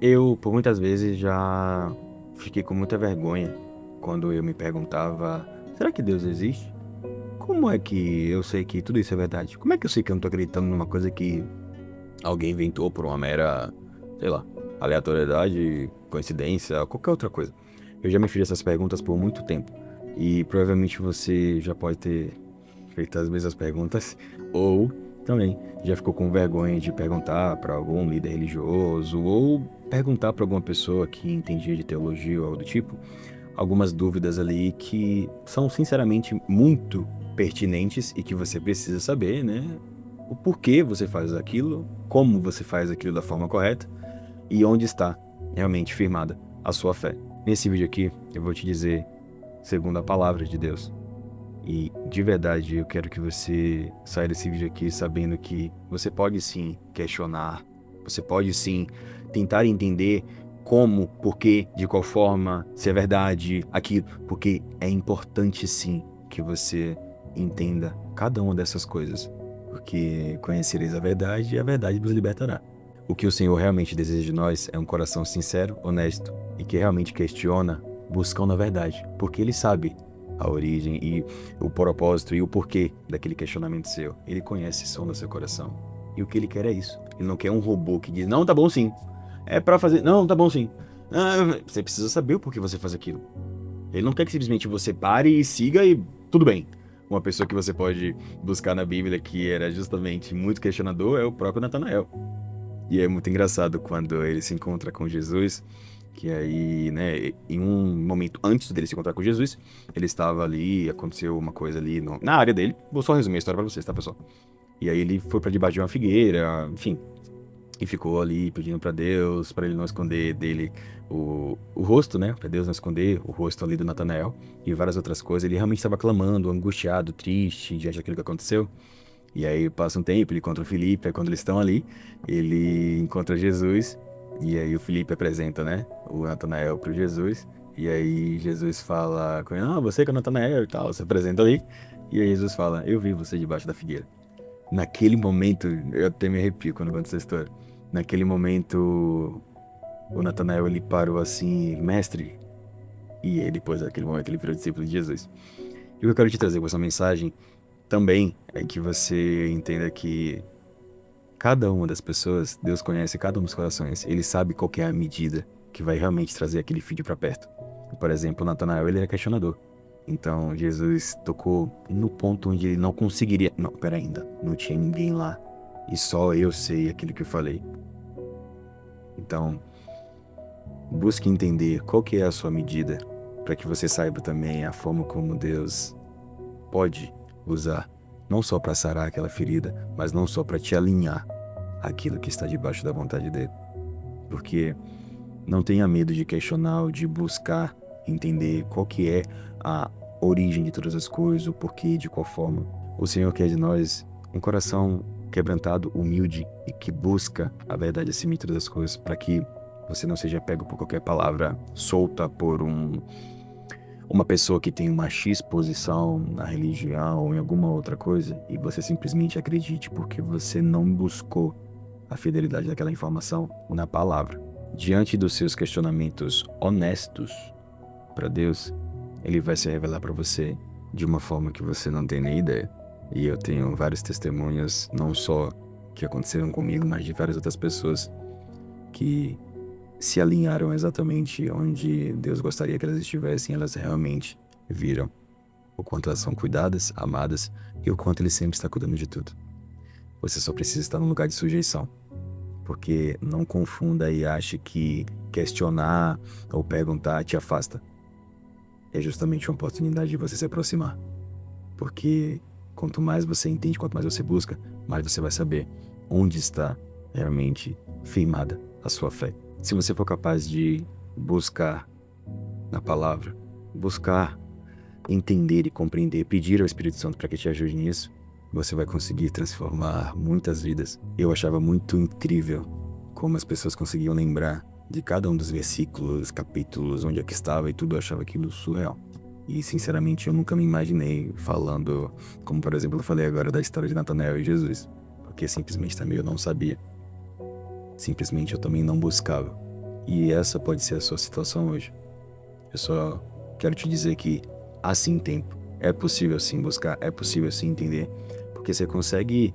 Eu, por muitas vezes, já fiquei com muita vergonha quando eu me perguntava: será que Deus existe? Como é que eu sei que tudo isso é verdade? Como é que eu sei que eu não tô acreditando numa coisa que alguém inventou por uma mera, sei lá, aleatoriedade, coincidência, qualquer outra coisa? Eu já me fiz essas perguntas por muito tempo e provavelmente você já pode ter feito as mesmas perguntas ou também já ficou com vergonha de perguntar para algum líder religioso ou perguntar para alguma pessoa que entendia de teologia ou algo do tipo, algumas dúvidas ali que são sinceramente muito pertinentes e que você precisa saber, né? O porquê você faz aquilo, como você faz aquilo da forma correta e onde está realmente firmada a sua fé. Nesse vídeo aqui, eu vou te dizer segundo a palavra de Deus. E de verdade, eu quero que você saia desse vídeo aqui sabendo que você pode sim questionar, você pode sim tentar entender como, por quê, de qual forma, se é verdade, aquilo, porque é importante sim que você entenda cada uma dessas coisas, porque conhecereis a verdade e a verdade vos libertará. O que o Senhor realmente deseja de nós é um coração sincero, honesto e que realmente questiona, buscando a verdade, porque Ele sabe a origem e o propósito e o porquê daquele questionamento seu. Ele conhece o som do seu coração. E o que ele quer é isso. Ele não quer um robô que diz, não, tá bom sim. É pra fazer, não, tá bom sim. Ah, você precisa saber o porquê você faz aquilo. Ele não quer que simplesmente você pare e siga e tudo bem. Uma pessoa que você pode buscar na Bíblia que era justamente muito questionador é o próprio Natanael. E é muito engraçado quando ele se encontra com Jesus, que aí, né, em um momento antes dele se encontrar com Jesus, ele estava ali, aconteceu uma coisa ali na área dele. Vou só resumir a história pra vocês, tá, pessoal? E aí ele foi pra debaixo de uma figueira, enfim, e ficou ali pedindo pra Deus, pra ele não esconder dele o rosto, né, pra Deus não esconder o rosto ali do Natanael e várias outras coisas. Ele realmente estava clamando, angustiado, triste diante daquilo que aconteceu. E aí passa um tempo, ele encontra o Felipe, aí quando eles estão ali, ele encontra Jesus, e aí o Felipe apresenta, né, o Natanael pro Jesus, e aí Jesus fala com ele, ah, você que é o Natanael e tal, se apresenta ali, e aí Jesus fala, eu vi você debaixo da figueira. Naquele momento, eu até me arrepio quando conto essa história, naquele momento, o Natanael, ele parou assim, mestre, e aí depois daquele momento ele virou discípulo de Jesus. E o que eu quero te trazer com essa mensagem também é que você entenda que cada uma das pessoas, Deus conhece cada um dos corações. Ele sabe qual que é a medida que vai realmente trazer aquele filho para perto. Por exemplo, Natanael, ele era questionador. Então, Jesus tocou no ponto onde ele não conseguiria. Não, pera ainda. Não tinha ninguém lá. E só eu sei aquilo que eu falei. Então, busque entender qual que é a sua medida, para que você saiba também a forma como Deus pode usar, não só para sarar aquela ferida, mas não só para te alinhar aquilo que está debaixo da vontade dele. Porque não tenha medo de questionar ou de buscar entender qual que é a origem de todas as coisas, o porquê, de qual forma. O Senhor quer de nós um coração quebrantado, humilde e que busca a verdade acima de todas as coisas, para que você não seja pego por qualquer palavra solta por uma pessoa que tem uma X posição na religião ou em alguma outra coisa e você simplesmente acredite porque você não buscou a fidelidade daquela informação na palavra. Diante dos seus questionamentos honestos para Deus, Ele vai se revelar para você de uma forma que você não tem nem ideia. E eu tenho vários testemunhos, não só que aconteceram comigo, mas de várias outras pessoas que se alinharam exatamente onde Deus gostaria que elas estivessem, elas realmente viram o quanto elas são cuidadas, amadas e o quanto Ele sempre está cuidando de tudo. Você só precisa estar num lugar de sujeição, porque não confunda e ache que questionar ou perguntar te afasta. É justamente uma oportunidade de você se aproximar, porque quanto mais você entende, quanto mais você busca, mais você vai saber onde está realmente firmada a sua fé. Se você for capaz de buscar na palavra, buscar entender e compreender, pedir ao Espírito Santo para que te ajude nisso, você vai conseguir transformar muitas vidas. Eu achava muito incrível como as pessoas conseguiam lembrar de cada um dos versículos, capítulos, onde é que estava e tudo, eu achava aquilo surreal. E sinceramente eu nunca me imaginei falando, como por exemplo eu falei agora da história de Natanael e Jesus, porque simplesmente também eu não sabia. Simplesmente eu também não buscava. E essa pode ser a sua situação hoje. Eu só quero te dizer que há sim tempo. É possível sim buscar, é possível sim entender. Porque você consegue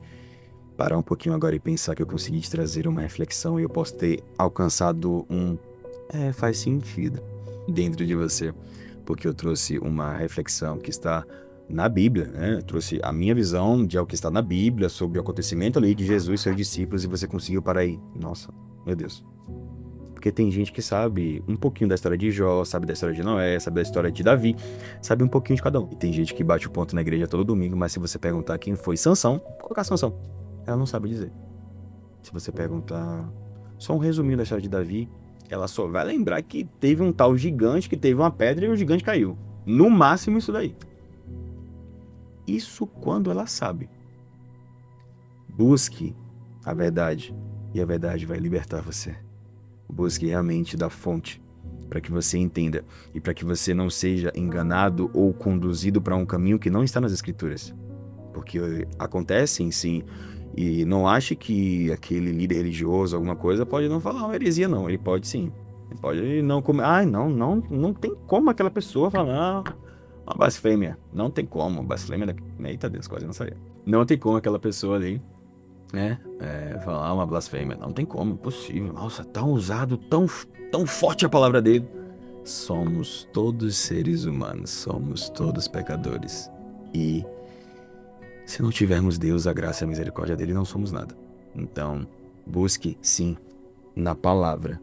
parar um pouquinho agora e pensar que eu consegui te trazer uma reflexão e eu posso ter alcançado faz sentido dentro de você. Porque eu trouxe uma reflexão que está na Bíblia, né? Eu trouxe a minha visão de algo que está na Bíblia sobre o acontecimento ali de Jesus e seus discípulos e você conseguiu parar aí. Nossa, meu Deus. Porque tem gente que sabe um pouquinho da história de Jó, sabe da história de Noé, sabe da história de Davi, sabe um pouquinho de cada um. E tem gente que bate o ponto na igreja todo domingo, mas se você perguntar quem foi Sansão, colocar Sansão, ela não sabe dizer. Se você perguntar só um resuminho da história de Davi, ela só vai lembrar que teve um tal gigante que teve uma pedra e o gigante caiu. No máximo isso daí. Isso quando ela sabe. Busque a verdade e a verdade vai libertar você. Busque realmente da fonte, para que você entenda e para que você não seja enganado ou conduzido para um caminho que não está nas Escrituras. Porque acontecem sim, e não ache que aquele líder religioso, alguma coisa, pode não falar uma heresia, não. Ele pode sim. Ele pode não comer. Ah, não tem como aquela pessoa falar uma blasfêmia. Não tem como, uma blasfêmia. Eita Deus, quase não saía. Não tem como aquela pessoa ali falar uma blasfêmia. Não tem como, impossível. Nossa, tão usado, tão forte a palavra dele. Somos todos seres humanos, somos todos pecadores. E se não tivermos Deus, a graça e a misericórdia dele, não somos nada. Então, busque, sim, na palavra.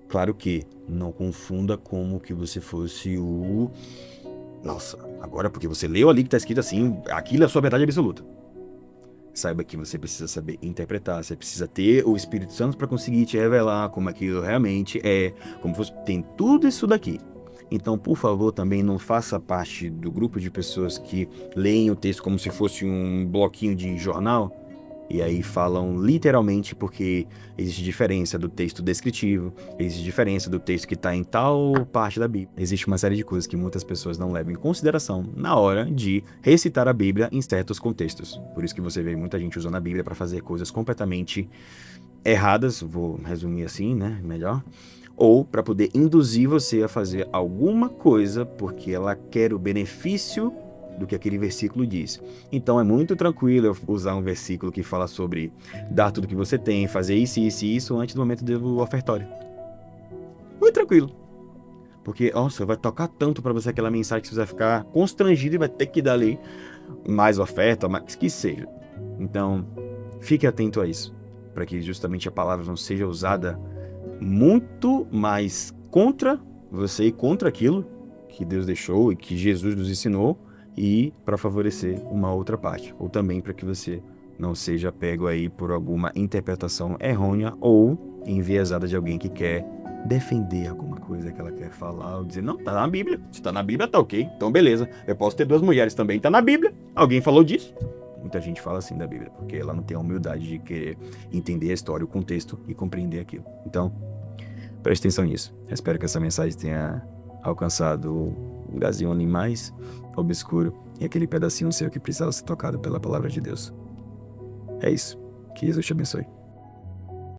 Claro que não confunda como que você fosse o... Nossa, agora porque você leu ali que está escrito assim, aquilo é a sua verdade absoluta. Saiba que você precisa saber interpretar, você precisa ter o Espírito Santo para conseguir te revelar como aquilo realmente é, como fosse, tem tudo isso daqui. Então, por favor, também não faça parte do grupo de pessoas que leem o texto como se fosse um bloquinho de jornal e aí falam literalmente porque existe diferença do texto descritivo, existe diferença do texto que está em tal parte da Bíblia. Existe uma série de coisas que muitas pessoas não levam em consideração na hora de recitar a Bíblia em certos contextos. Por isso que você vê muita gente usando a Bíblia para fazer coisas completamente erradas, vou resumir assim, né, melhor, ou para poder induzir você a fazer alguma coisa porque ela quer o benefício do que aquele versículo diz. Então é muito tranquilo eu usar um versículo que fala sobre dar tudo que você tem, fazer isso, isso e isso antes do momento do ofertório. Muito tranquilo. Porque, nossa, vai tocar tanto para você aquela mensagem que você vai ficar constrangido e vai ter que dar ali mais oferta, mais que seja. Então, fique atento a isso, para que justamente a palavra não seja usada muito mais contra você e contra aquilo que Deus deixou e que Jesus nos ensinou, e para favorecer uma outra parte, ou também para que você não seja pego aí por alguma interpretação errônea ou enviesada de alguém que quer defender alguma coisa que ela quer falar ou dizer, não, tá na Bíblia, se tá na Bíblia tá ok, então beleza, eu posso ter 2 mulheres também, tá na Bíblia, alguém falou disso? Muita gente fala assim da Bíblia, porque ela não tem a humildade de querer entender a história, o contexto e compreender aquilo. Então, preste atenção nisso. Eu espero que essa mensagem tenha alcançado um lugarzinho ali mais obscuro e aquele pedacinho seu que precisava ser tocado pela palavra de Deus. É isso. Que Jesus te abençoe.